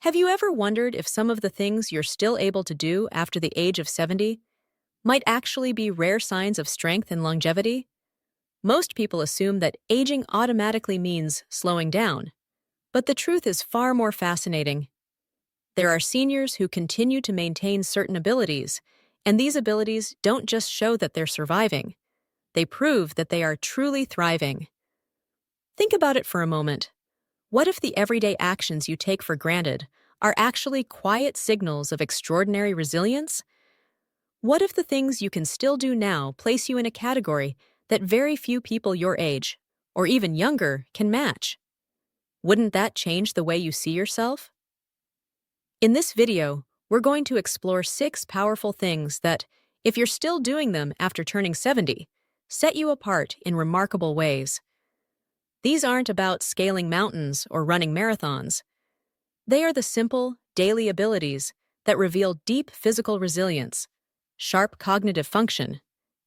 Have you ever wondered if some of the things you're still able to do after the age of 70 might actually be rare signs of strength and longevity? Most people assume that aging automatically means slowing down, but the truth is far more fascinating. There are seniors who continue to maintain certain abilities, and these abilities don't just show that they're surviving, they prove that they are truly thriving. Think about it for a moment. What if the everyday actions you take for granted are actually quiet signals of extraordinary resilience? What if the things you can still do now place you in a category that very few people your age, or even younger, can match? Wouldn't that change the way you see yourself? In this video, we're going to explore 6 powerful things that, if you're still doing them after turning 70, set you apart in remarkable ways. These aren't about scaling mountains or running marathons. They are the simple, daily abilities that reveal deep physical resilience, sharp cognitive function,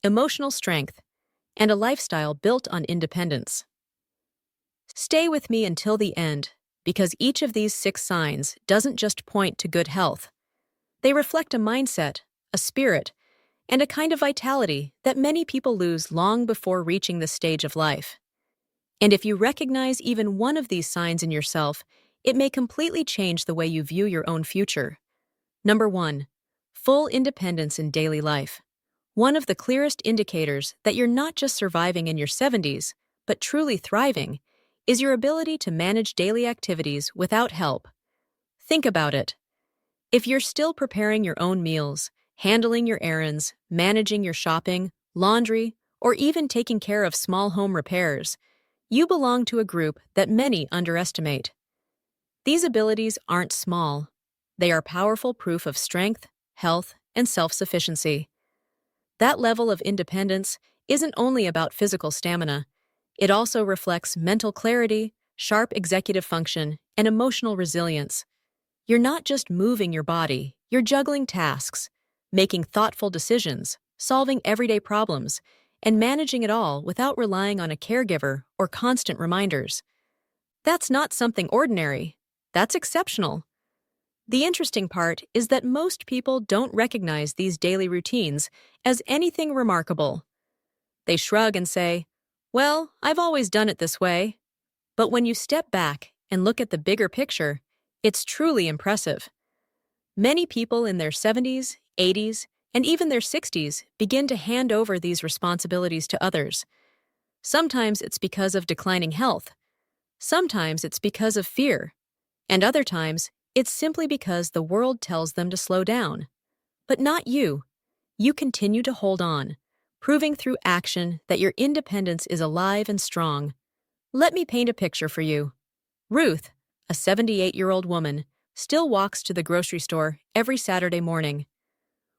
emotional strength, and a lifestyle built on independence. Stay with me until the end, because each of these 6 signs doesn't just point to good health. They reflect a mindset, a spirit, and a kind of vitality that many people lose long before reaching this stage of life. And if you recognize even one of these signs in yourself, it may completely change the way you view your own future. Number 1. Full independence in daily life. One of the clearest indicators that you're not just surviving in your 70s, but truly thriving, is your ability to manage daily activities without help. Think about it. If you're still preparing your own meals, handling your errands, managing your shopping, laundry, or even taking care of small home repairs, you belong to a group that many underestimate. These abilities aren't small. They are powerful proof of strength, health, and self-sufficiency. That level of independence isn't only about physical stamina. It also reflects mental clarity, sharp executive function, and emotional resilience. You're not just moving your body, you're juggling tasks, making thoughtful decisions, solving everyday problems, and managing it all without relying on a caregiver or constant reminders. That's not something ordinary. That's exceptional. The interesting part is that most people don't recognize these daily routines as anything remarkable. They shrug and say, "Well, I've always done it this way." But when you step back and look at the bigger picture, it's truly impressive. Many people in their 70s, 80s, and even their 60s begin to hand over these responsibilities to others. Sometimes it's because of declining health. Sometimes it's because of fear. And other times, it's simply because the world tells them to slow down. But not you. You continue to hold on, proving through action that your independence is alive and strong. Let me paint a picture for you. Ruth, a 78-year-old woman, still walks to the grocery store every Saturday morning.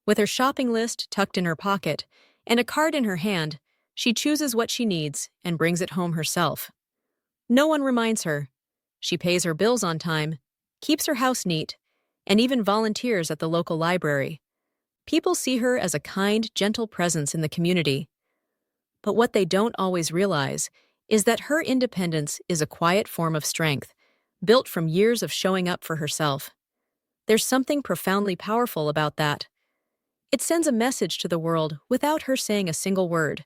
With her shopping list tucked in her pocket and a card in her hand, she chooses what she needs and brings it home herself. No one reminds her. She pays her bills on time, keeps her house neat, and even volunteers at the local library. People see her as a kind, gentle presence in the community. But what they don't always realize is that her independence is a quiet form of strength, built from years of showing up for herself. There's something profoundly powerful about that. It sends a message to the world without her saying a single word,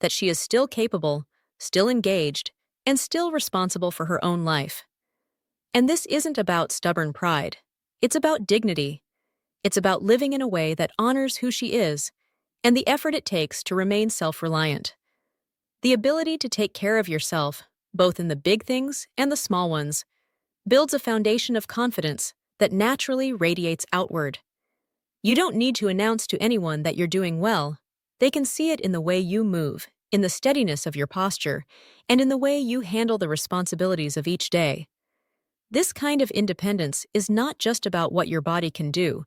that she is still capable, still engaged, and still responsible for her own life. And this isn't about stubborn pride. It's about dignity. It's about living in a way that honors who she is and the effort it takes to remain self-reliant. The ability to take care of yourself, both in the big things and the small ones, builds a foundation of confidence that naturally radiates outward. You don't need to announce to anyone that you're doing well. They can see it in the way you move, in the steadiness of your posture, and in the way you handle the responsibilities of each day. This kind of independence is not just about what your body can do.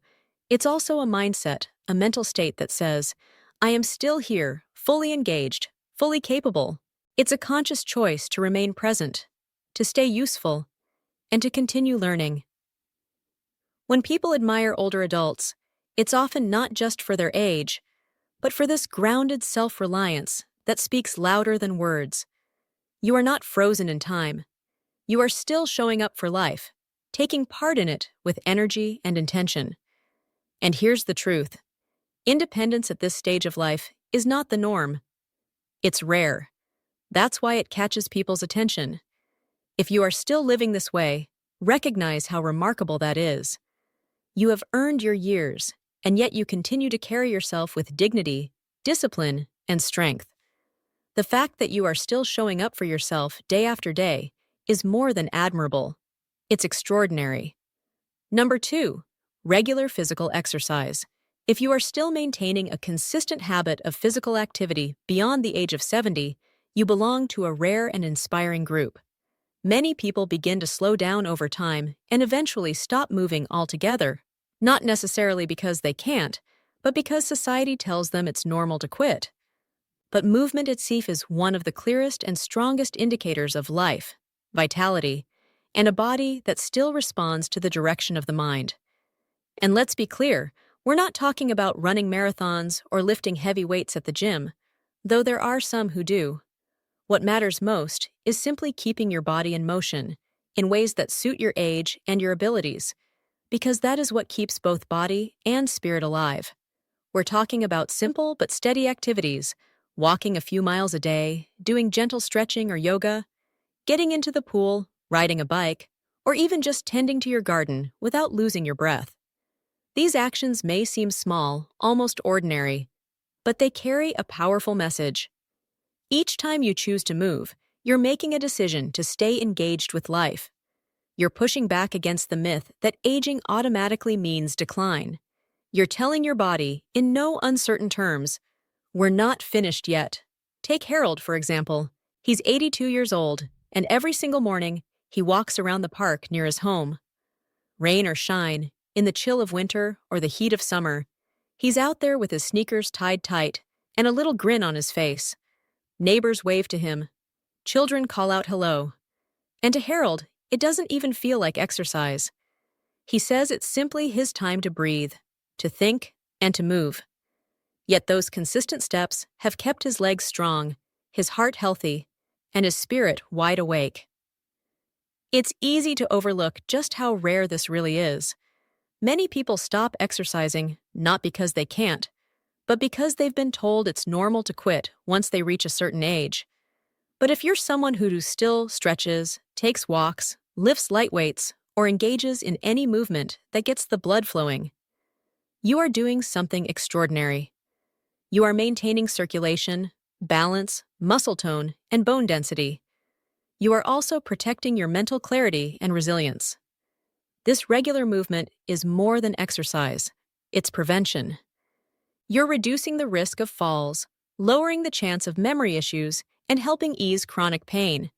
It's also a mindset, a mental state that says, "I am still here, fully engaged, fully capable." It's a conscious choice to remain present, to stay useful, and to continue learning. When people admire older adults, it's often not just for their age, but for this grounded self-reliance that speaks louder than words. You are not frozen in time. You are still showing up for life, taking part in it with energy and intention. And here's the truth. Independence at this stage of life is not the norm. It's rare. That's why it catches people's attention. If you are still living this way, recognize how remarkable that is. You have earned your years, and yet you continue to carry yourself with dignity, discipline, and strength. The fact that you are still showing up for yourself day after day is more than admirable. It's extraordinary. Number 2, regular physical exercise. If you are still maintaining a consistent habit of physical activity beyond the age of 70, you belong to a rare and inspiring group. Many people begin to slow down over time and eventually stop moving altogether, not necessarily because they can't, but because society tells them it's normal to quit. But movement itself is one of the clearest and strongest indicators of life, vitality, and a body that still responds to the direction of the mind. And let's be clear, we're not talking about running marathons or lifting heavy weights at the gym, though there are some who do. What matters most is simply keeping your body in motion in ways that suit your age and your abilities, because that is what keeps both body and spirit alive. We're talking about simple but steady activities, walking a few miles a day, doing gentle stretching or yoga, getting into the pool, riding a bike, or even just tending to your garden without losing your breath. These actions may seem small, almost ordinary, but they carry a powerful message. Each time you choose to move, you're making a decision to stay engaged with life. You're pushing back against the myth that aging automatically means decline. You're telling your body, in no uncertain terms, we're not finished yet. Take Harold, for example. He's 82 years old, and every single morning, he walks around the park near his home. Rain or shine, in the chill of winter or the heat of summer, he's out there with his sneakers tied tight and a little grin on his face. Neighbors wave to him. Children call out hello. And to Harold, it doesn't even feel like exercise. He says it's simply his time to breathe, to think, and to move. Yet those consistent steps have kept his legs strong, his heart healthy, and his spirit wide awake. It's easy to overlook just how rare this really is. Many people stop exercising not because they can't, but because they've been told it's normal to quit once they reach a certain age. But if you're someone who still stretches, takes walks, lifts light weights, or engages in any movement that gets the blood flowing, you are doing something extraordinary. You are maintaining circulation, balance, muscle tone, and bone density. You are also protecting your mental clarity and resilience. This regular movement is more than exercise. It's prevention. You're reducing the risk of falls, lowering the chance of memory issues, and helping ease chronic pain.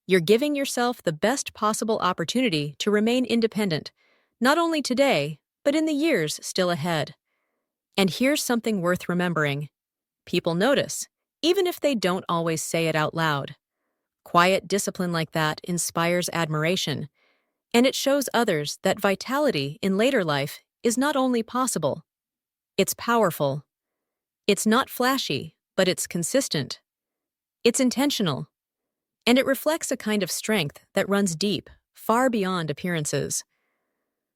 You're giving yourself the best possible opportunity to remain independent, not only today, but in the years still ahead. And here's something worth remembering. People notice, even if they don't always say it out loud. Quiet discipline like that inspires admiration, and it shows others that vitality in later life is not only possible, it's powerful. It's not flashy, but it's consistent. It's intentional. And it reflects a kind of strength that runs deep, far beyond appearances.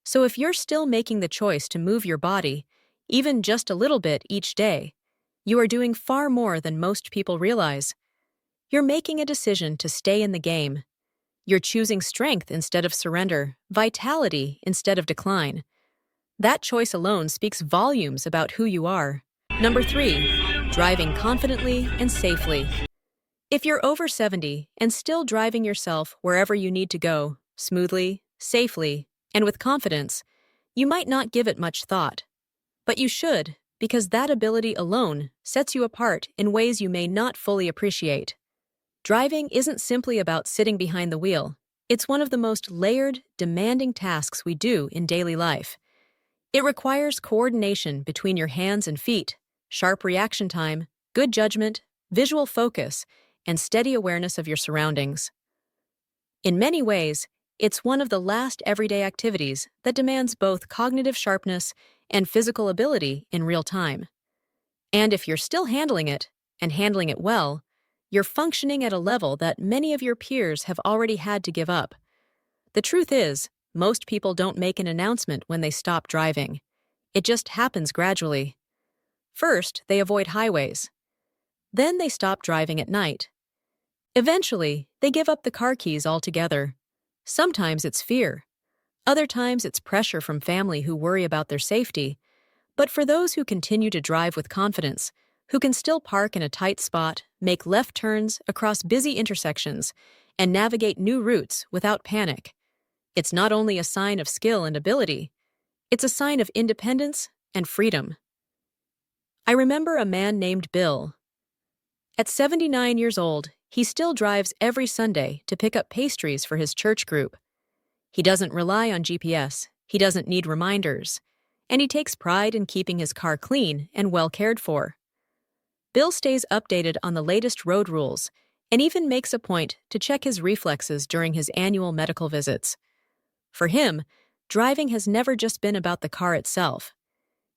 So if you're still making the choice to move your body, even just a little bit each day, you are doing far more than most people realize. You're making a decision to stay in the game. You're choosing strength instead of surrender, vitality instead of decline. That choice alone speaks volumes about who you are. Number 3, driving confidently and safely. If you're over 70 and still driving yourself wherever you need to go, smoothly, safely, and with confidence, you might not give it much thought. But you should, because that ability alone sets you apart in ways you may not fully appreciate. Driving isn't simply about sitting behind the wheel. It's one of the most layered, demanding tasks we do in daily life. It requires coordination between your hands and feet, sharp reaction time, good judgment, visual focus, and steady awareness of your surroundings. In many ways, it's one of the last everyday activities that demands both cognitive sharpness and physical ability in real time. And if you're still handling it, and handling it well, you're functioning at a level that many of your peers have already had to give up. The truth is, most people don't make an announcement when they stop driving. It just happens gradually. First, they avoid highways. Then they stop driving at night. Eventually, they give up the car keys altogether. Sometimes it's fear. Other times it's pressure from family who worry about their safety. But for those who continue to drive with confidence, who can still park in a tight spot, make left turns across busy intersections, and navigate new routes without panic, it's not only a sign of skill and ability, it's a sign of independence and freedom. I remember a man named Bill. At 79 years old, he still drives every Sunday to pick up pastries for his church group. He doesn't rely on GPS, he doesn't need reminders, and he takes pride in keeping his car clean and well cared for. Bill stays updated on the latest road rules and even makes a point to check his reflexes during his annual medical visits. For him, driving has never just been about the car itself.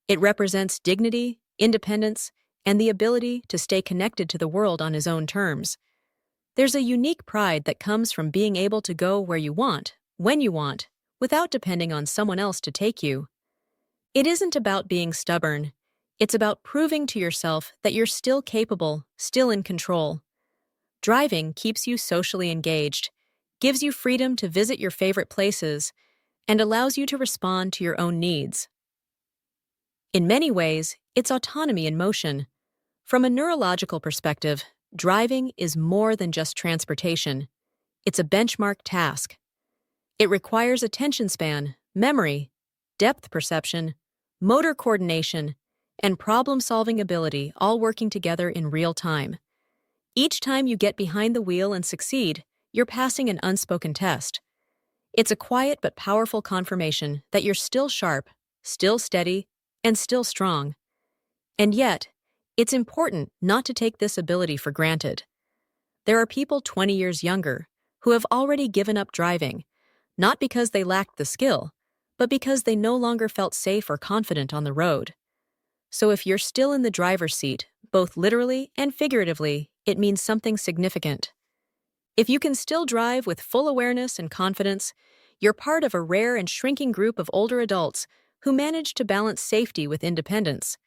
It represents dignity, independence, and the ability to stay connected to the world on his own terms. There's a unique pride that comes from being able to go where you want, when you want, without depending on someone else to take you. It isn't about being stubborn. It's about proving to yourself that you're still capable, still in control. Driving keeps you socially engaged, gives you freedom to visit your favorite places, and allows you to respond to your own needs. In many ways, it's autonomy in motion. From a neurological perspective, driving is more than just transportation. It's a benchmark task. It requires attention span, memory, depth perception, motor coordination, and problem-solving ability all working together in real time. Each time you get behind the wheel and succeed, you're passing an unspoken test. It's a quiet but powerful confirmation that you're still sharp, still steady, and still strong. And yet, it's important not to take this ability for granted. There are people 20 years younger who have already given up driving, not because they lacked the skill, but because they no longer felt safe or confident on the road. So if you're still in the driver's seat, both literally and figuratively, it means something significant. If you can still drive with full awareness and confidence, you're part of a rare and shrinking group of older adults who manage to balance safety with independence,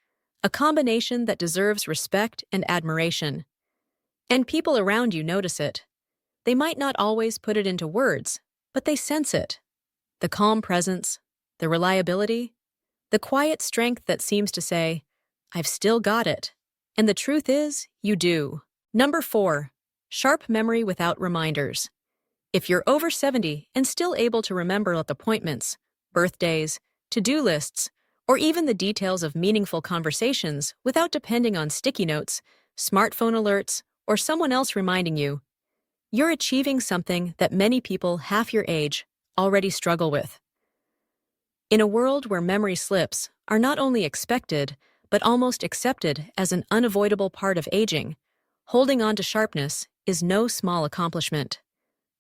a combination that deserves respect and admiration. And people around you notice it. They might not always put it into words, but they sense it. The calm presence, the reliability, the quiet strength that seems to say, "I've still got it." And the truth is, you do. Number 4, sharp memory without reminders. If you're over 70 and still able to remember appointments, birthdays, to-do lists, or even the details of meaningful conversations without depending on sticky notes, smartphone alerts, or someone else reminding you, you're achieving something that many people half your age already struggle with. In a world where memory slips are not only expected, but almost accepted as an unavoidable part of aging, holding on to sharpness is no small accomplishment.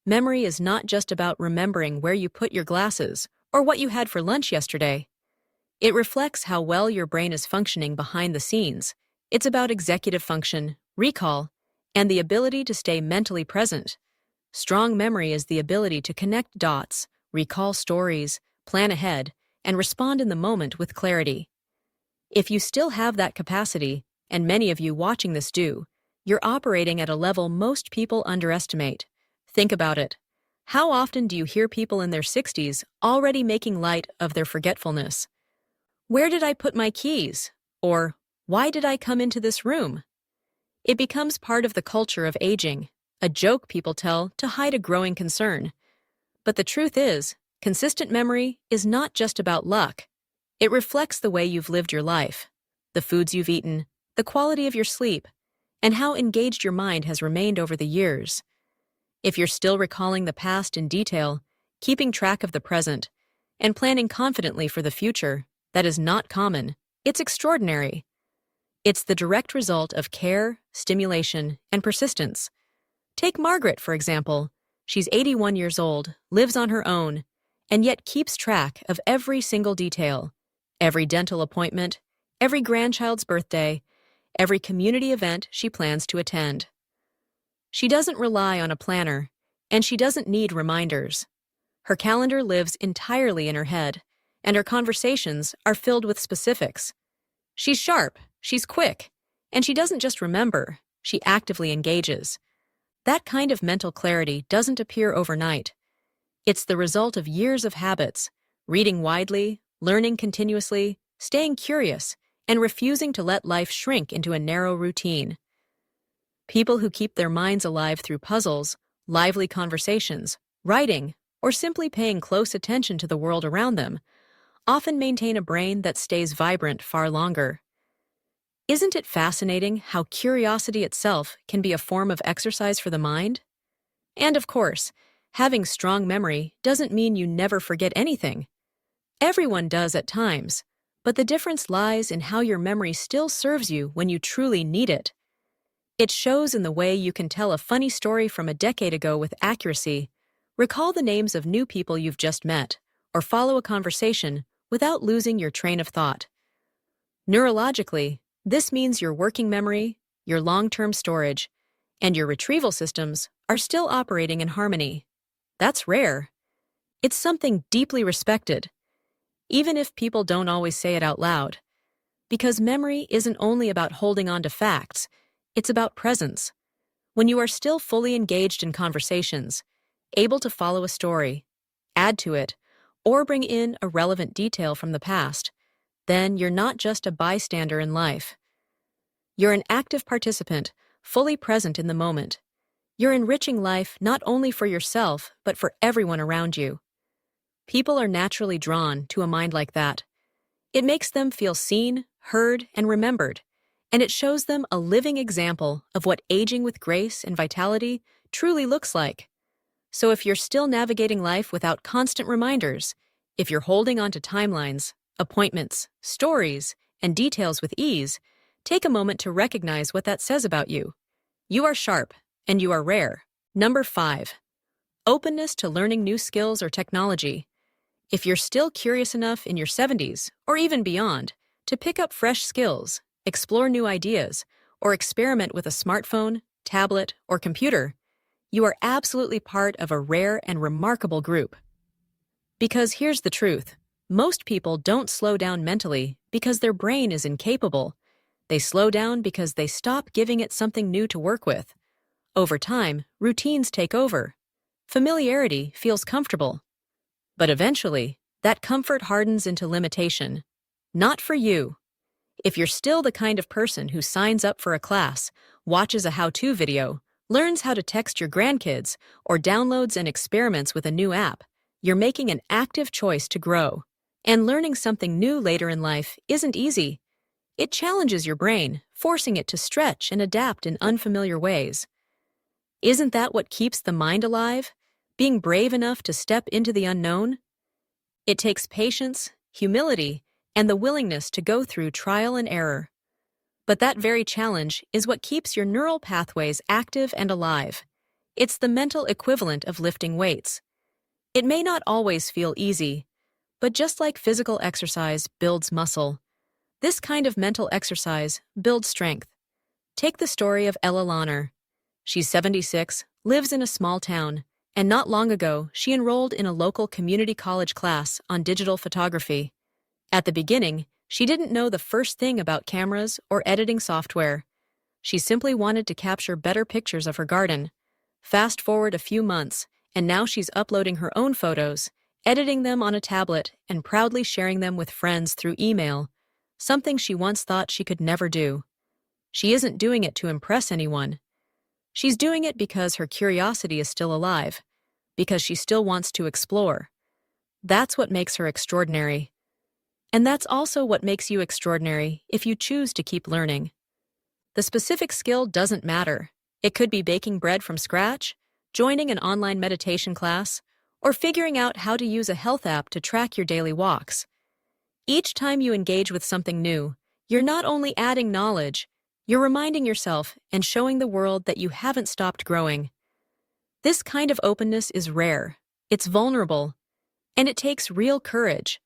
Memory is not just about remembering where you put your glasses or what you had for lunch yesterday. It reflects how well your brain is functioning behind the scenes. It's about executive function, recall, and the ability to stay mentally present. Strong memory is the ability to connect dots, recall stories, plan ahead, and respond in the moment with clarity. If you still have that capacity, and many of you watching this do, you're operating at a level most people underestimate. Think about it. How often do you hear people in their 60s already making light of their forgetfulness? "Where did I put my keys?" Or, "Why did I come into this room?" It becomes part of the culture of aging, a joke people tell to hide a growing concern. But the truth is, consistent memory is not just about luck. It reflects the way you've lived your life, the foods you've eaten, the quality of your sleep, and how engaged your mind has remained over the years. If you're still recalling the past in detail, keeping track of the present, and planning confidently for the future, that is not common. It's extraordinary. It's the direct result of care, stimulation, and persistence. Take Margaret, for example. She's 81 years old, lives on her own, and yet keeps track of every single detail. Every dental appointment, every grandchild's birthday, every community event she plans to attend. She doesn't rely on a planner, and she doesn't need reminders. Her calendar lives entirely in her head, and her conversations are filled with specifics. She's sharp, she's quick, and she doesn't just remember, she actively engages. That kind of mental clarity doesn't appear overnight. It's the result of years of habits, reading widely, learning continuously, staying curious, and refusing to let life shrink into a narrow routine. People who keep their minds alive through puzzles, lively conversations, writing, or simply paying close attention to the world around them often maintain a brain that stays vibrant far longer. Isn't it fascinating how curiosity itself can be a form of exercise for the mind? And of course, having strong memory doesn't mean you never forget anything. Everyone does at times, but the difference lies in how your memory still serves you when you truly need it. It shows in the way you can tell a funny story from a decade ago with accuracy, recall the names of new people you've just met, or follow a conversation without losing your train of thought. Neurologically, this means your working memory, your long-term storage, and your retrieval systems are still operating in harmony. That's rare. It's something deeply respected, even if people don't always say it out loud. Because memory isn't only about holding on to facts, it's about presence. When you are still fully engaged in conversations, able to follow a story, add to it, or bring in a relevant detail from the past, then you're not just a bystander in life. You're an active participant, fully present in the moment. You're enriching life not only for yourself, but for everyone around you. People are naturally drawn to a mind like that. It makes them feel seen, heard, and remembered, and it shows them a living example of what aging with grace and vitality truly looks like. So if you're still navigating life without constant reminders, if you're holding on to timelines, appointments, stories, and details with ease, take a moment to recognize what that says about you. You are sharp, and you are rare. Number 5. Openness to learning new skills or technology. If you're still curious enough in your 70s, or even beyond, to pick up fresh skills, explore new ideas, or experiment with a smartphone, tablet, or computer, you are absolutely part of a rare and remarkable group. Because here's the truth. Most people don't slow down mentally because their brain is incapable. They slow down because they stop giving it something new to work with. Over time, routines take over. Familiarity feels comfortable. But eventually, that comfort hardens into limitation. Not for you. If you're still the kind of person who signs up for a class, watches a how-to video, learns how to text your grandkids, or downloads and experiments with a new app, you're making an active choice to grow. And learning something new later in life isn't easy. It challenges your brain, forcing it to stretch and adapt in unfamiliar ways. Isn't that what keeps the mind alive? Being brave enough to step into the unknown? It takes patience, humility, and the willingness to go through trial and error. But that very challenge is what keeps your neural pathways active and alive. It's the mental equivalent of lifting weights. It may not always feel easy, but just like physical exercise builds muscle, this kind of mental exercise builds strength. Take the story of Ella Lahner. She's 76, lives in a small town, and not long ago she enrolled in a local community college class on digital photography. At the beginning, she didn't know the first thing about cameras or editing software. She simply wanted to capture better pictures of her garden. Fast forward a few months, and now she's uploading her own photos, editing them on a tablet, and proudly sharing them with friends through email, something she once thought she could never do. She isn't doing it to impress anyone. She's doing it because her curiosity is still alive, because she still wants to explore. That's what makes her extraordinary. And that's also what makes you extraordinary if you choose to keep learning. The specific skill doesn't matter. It could be baking bread from scratch, joining an online meditation class, or figuring out how to use a health app to track your daily walks. Each time you engage with something new, you're not only adding knowledge, you're reminding yourself and showing the world that you haven't stopped growing. This kind of openness is rare, it's vulnerable, and it takes real courage.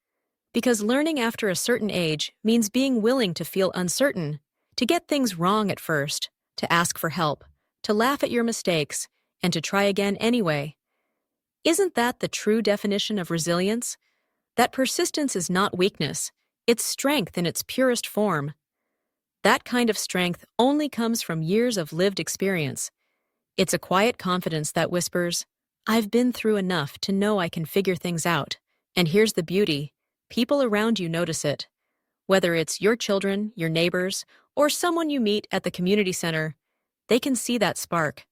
Because learning after a certain age means being willing to feel uncertain, to get things wrong at first, to ask for help, to laugh at your mistakes, and to try again anyway. Isn't that the true definition of resilience? That persistence is not weakness, it's strength in its purest form. That kind of strength only comes from years of lived experience. It's a quiet confidence that whispers, I've been through enough to know I can figure things out. And here's the beauty, people around you notice it. Whether it's your children, your neighbors, or someone you meet at the community center, they can see that spark.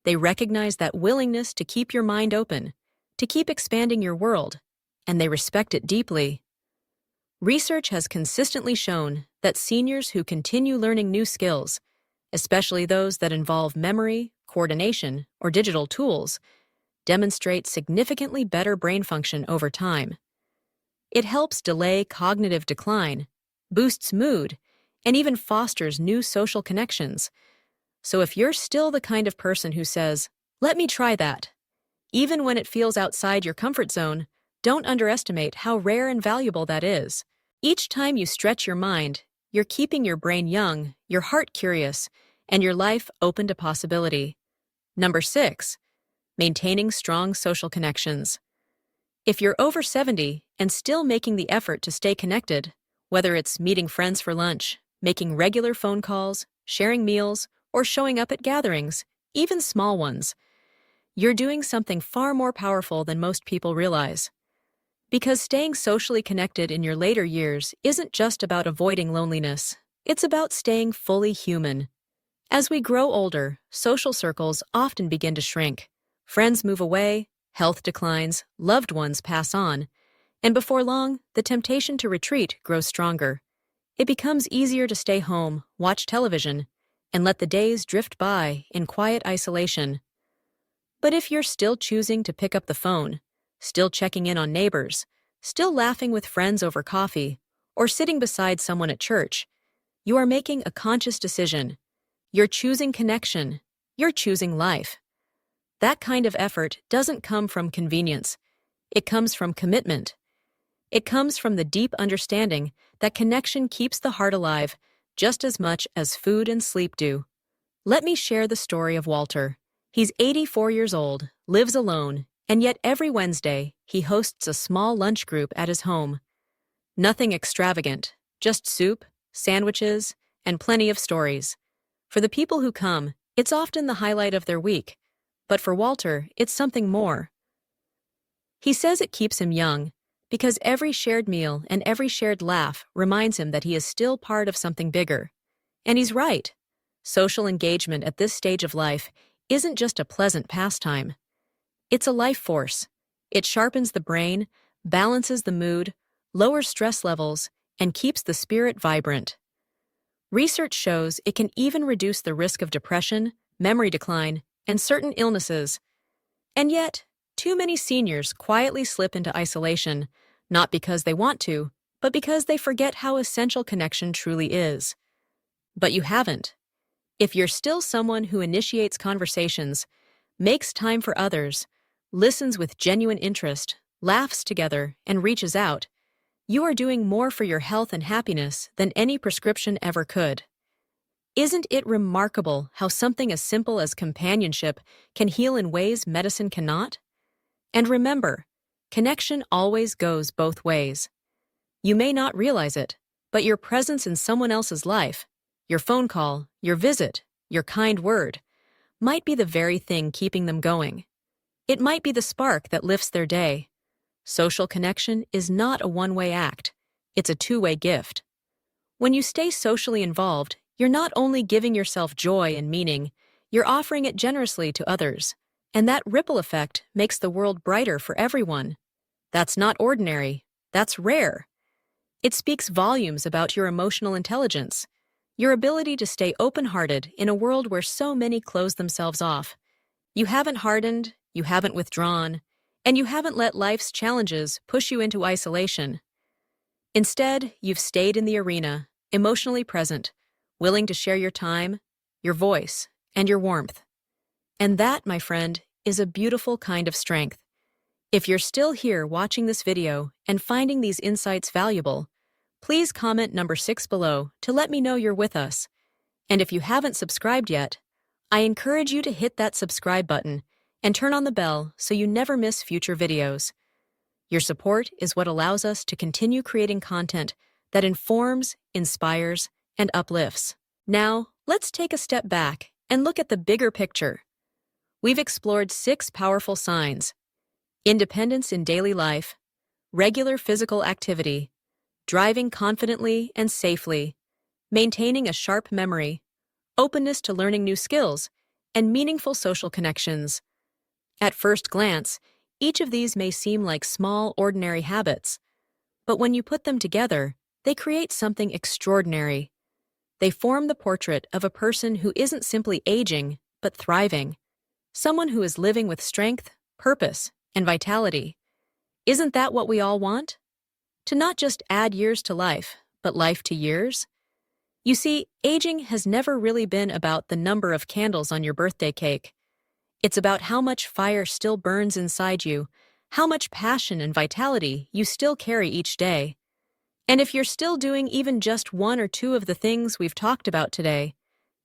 They recognize that willingness to keep your mind open, to keep expanding your world, and they respect it deeply. Research has consistently shown that seniors who continue learning new skills, especially those that involve memory, coordination, or digital tools, demonstrate significantly better brain function over time. It helps delay cognitive decline, boosts mood, and even fosters new social connections. So if you're still the kind of person who says, let me try that, even when it feels outside your comfort zone, don't underestimate how rare and valuable that is. Each time you stretch your mind, you're keeping your brain young, your heart curious, and your life open to possibility. Number 6, maintaining strong social connections. If you're over 70 and still making the effort to stay connected, whether it's meeting friends for lunch, making regular phone calls, sharing meals, or showing up at gatherings, even small ones, you're doing something far more powerful than most people realize. Because staying socially connected in your later years isn't just about avoiding loneliness, it's about staying fully human. As we grow older, social circles often begin to shrink. Friends move away, health declines, loved ones pass on, and before long, the temptation to retreat grows stronger. It becomes easier to stay home, watch television, and let the days drift by in quiet isolation. But if you're still choosing to pick up the phone, still checking in on neighbors, still laughing with friends over coffee, or sitting beside someone at church, you are making a conscious decision. You're choosing connection. You're choosing life. That kind of effort doesn't come from convenience. It comes from commitment. It comes from the deep understanding that connection keeps the heart alive just as much as food and sleep do. Let me share the story of Walter. He's 84 years old, lives alone, and yet every Wednesday he hosts a small lunch group at his home. Nothing extravagant, just soup, sandwiches, and plenty of stories. For the people who come, it's often the highlight of their week. But for Walter, it's something more. He says it keeps him young, because every shared meal and every shared laugh reminds him that he is still part of something bigger. And he's right. Social engagement at this stage of life isn't just a pleasant pastime. It's a life force. It sharpens the brain, balances the mood, lowers stress levels, and keeps the spirit vibrant. Research shows it can even reduce the risk of depression, memory decline, and certain illnesses. And yet, too many seniors quietly slip into isolation, not because they want to, but because they forget how essential connection truly is. But you haven't. If you're still someone who initiates conversations, makes time for others, listens with genuine interest, laughs together, and reaches out, you are doing more for your health and happiness than any prescription ever could. Isn't it remarkable how something as simple as companionship can heal in ways medicine cannot? And remember, connection always goes both ways. You may not realize it, but your presence in someone else's life, your phone call, your visit, your kind word, might be the very thing keeping them going. It might be the spark that lifts their day. Social connection is not a one-way act. It's a two-way gift. When you stay socially involved, you're not only giving yourself joy and meaning, you're offering it generously to others. And that ripple effect makes the world brighter for everyone. That's not ordinary. That's rare. It speaks volumes about your emotional intelligence, your ability to stay open-hearted in a world where so many close themselves off. You haven't hardened, you haven't withdrawn, and you haven't let life's challenges push you into isolation. Instead, you've stayed in the arena, emotionally present, willing to share your time, your voice, and your warmth. And that, my friend, is a beautiful kind of strength. If you're still here watching this video and finding these insights valuable, please comment number 6 below to let me know you're with us. And if you haven't subscribed yet, I encourage you to hit that subscribe button and turn on the bell so you never miss future videos. Your support is what allows us to continue creating content that informs, inspires, and uplifts. Now, let's take a step back and look at the bigger picture. We've explored 6 powerful signs: independence in daily life, regular physical activity, driving confidently and safely, maintaining a sharp memory, openness to learning new skills, and meaningful social connections. At first glance, each of these may seem like small, ordinary habits, but when you put them together, they create something extraordinary. They form the portrait of a person who isn't simply aging, but thriving. Someone who is living with strength, purpose, and vitality. Isn't that what we all want? To not just add years to life, but life to years? You see, aging has never really been about the number of candles on your birthday cake. It's about how much fire still burns inside you, how much passion and vitality you still carry each day. And if you're still doing even just one or two of the things we've talked about today,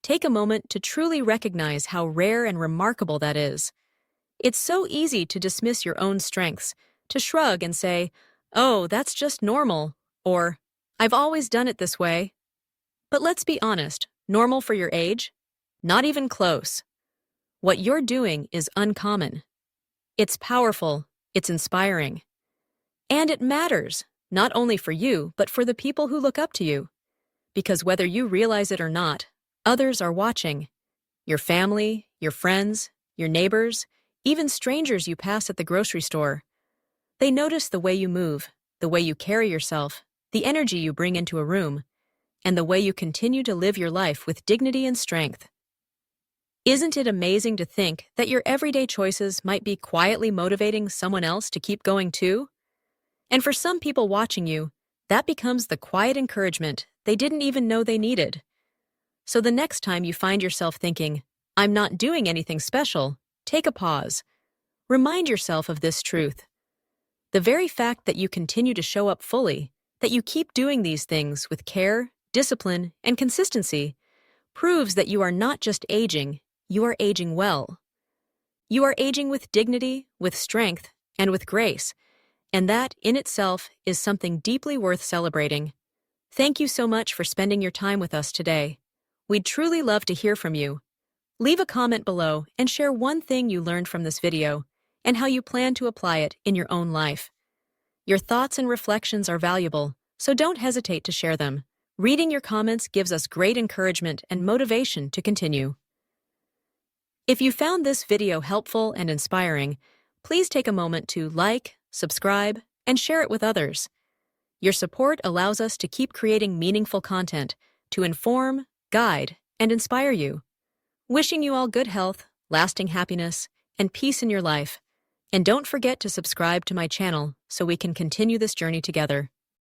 take a moment to truly recognize how rare and remarkable that is. It's so easy to dismiss your own strengths, to shrug and say, "Oh, that's just normal," or "I've always done it this way." But let's be honest, normal for your age? Not even close. What you're doing is uncommon. It's powerful, it's inspiring. And it matters, not only for you, but for the people who look up to you. Because whether you realize it or not, others are watching. Your family, your friends, your neighbors, even strangers you pass at the grocery store. They notice the way you move, the way you carry yourself, the energy you bring into a room, and the way you continue to live your life with dignity and strength. Isn't it amazing to think that your everyday choices might be quietly motivating someone else to keep going too? And for some people watching you, that becomes the quiet encouragement they didn't even know they needed. So the next time you find yourself thinking, "I'm not doing anything special," take a pause. Remind yourself of this truth. The very fact that you continue to show up fully, that you keep doing these things with care, discipline, and consistency, proves that you are not just aging, you are aging well. You are aging with dignity, with strength, and with grace, and that, in itself, is something deeply worth celebrating. Thank you so much for spending your time with us today. We'd truly love to hear from you. Leave a comment below and share one thing you learned from this video and how you plan to apply it in your own life. Your thoughts and reflections are valuable, so don't hesitate to share them. Reading your comments gives us great encouragement and motivation to continue. If you found this video helpful and inspiring, please take a moment to like, subscribe, and share it with others. Your support allows us to keep creating meaningful content to inform, guide, and inspire you. Wishing you all good health, lasting happiness, and peace in your life. And don't forget to subscribe to my channel so we can continue this journey together.